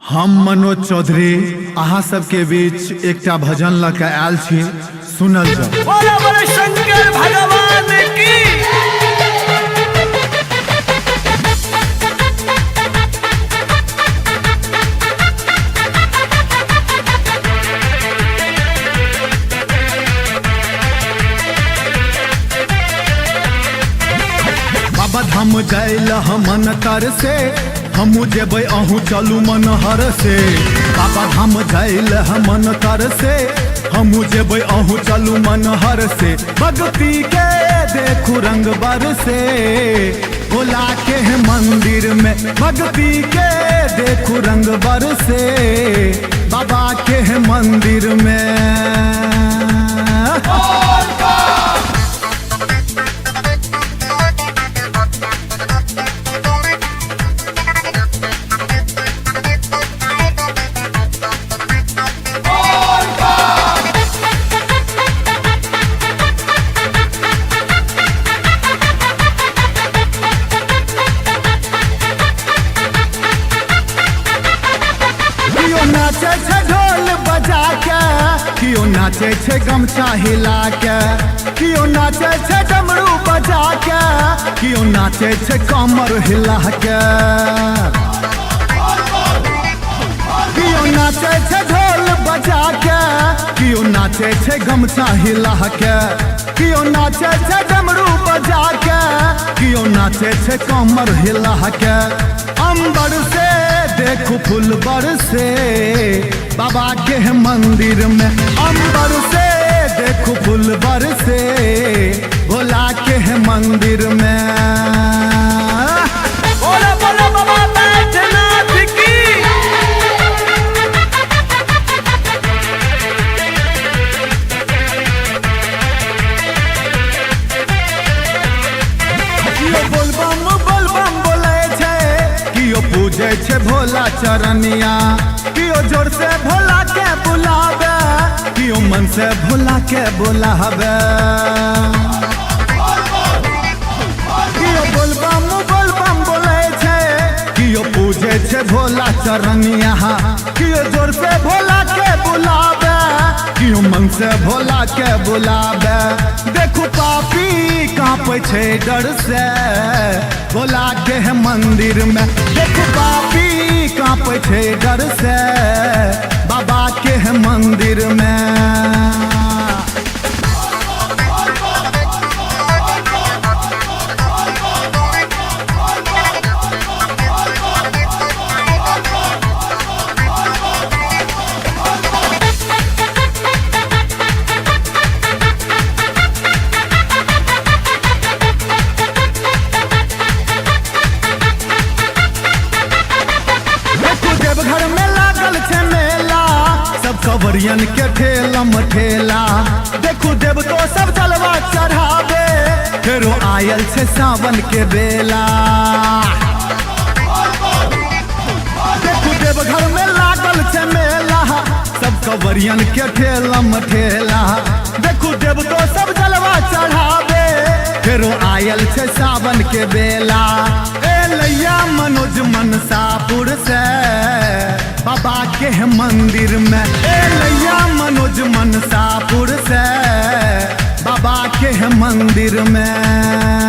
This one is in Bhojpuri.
हम मनोज चौधरी अहाँ सबके बीच एकटा भजन लऽ कऽ आयल छी, सुनल जाउ। बोलो बोलो शंकर भगवान की। बाबा धाम जाइल मन तर से, हमू जेबै अहूँ चलू मन हर से। बाबा धाम जाइल मन तर से, हमू जेबै अहूँ चलू मन हर से। भक्ति के देखू रंग बरसे, भोला के मंदिर में भक्ति के देखू रंग बरसे, बाबा के मंदिर में। नाचे छे ढोल बजा के, कियो नाचे छे गमछा हिला के, कियो नाचे छे डमरू बजा के, कियो नाचे छे कमर हिला के। कियो नाचे छे ढोल बजा के, कियो नाचे छे गमछा हिला के, कियो नाचे छे डमरू बजा के, कियो नाचे छे कमर हिला के। अंबर से देखो फूल बरसे, बाबा के मंदिर में। अंबर से देखो फूल बरसे, भोला के मंदिर में। बोलो बोलो बाबा बैजनाथ की। कियो बोलबम बोलबम बोले छे, कियो पूजे छे भोला चरनिया, कियो जोर से भोला के बुलावे, कियो मन से भोला के बुलावे। कियो बोलबम बोलबम बोले छे, कियो पूजे छे भोला चरनिया, कियो जोर से भोला के बुलावे, कियो मन से भोला के बुलावे। देखो पापी कांपे छे डर से, भोला के मंदिर में। देखो पापी कांपे छे डर से, बाबा के मंदिर में। घर में लागल छे मेला, सब कवरियन के ठेलम ठेला। देखू देव तो सब जलवा चढ़ावे, फेरो आयल छे सावन के बेला। देखू देव घर में लागल छे मेला, सब कवरियन के ठेलम ठेला। देखू देव तो सब जलवा चढ़ावे, फेरो आयल छे सावन के बेला। लैया मनोज मनसापुर से, बाबा के मंदिर में। लैया मनोज मनसापुर से, बाबा के मंदिर में।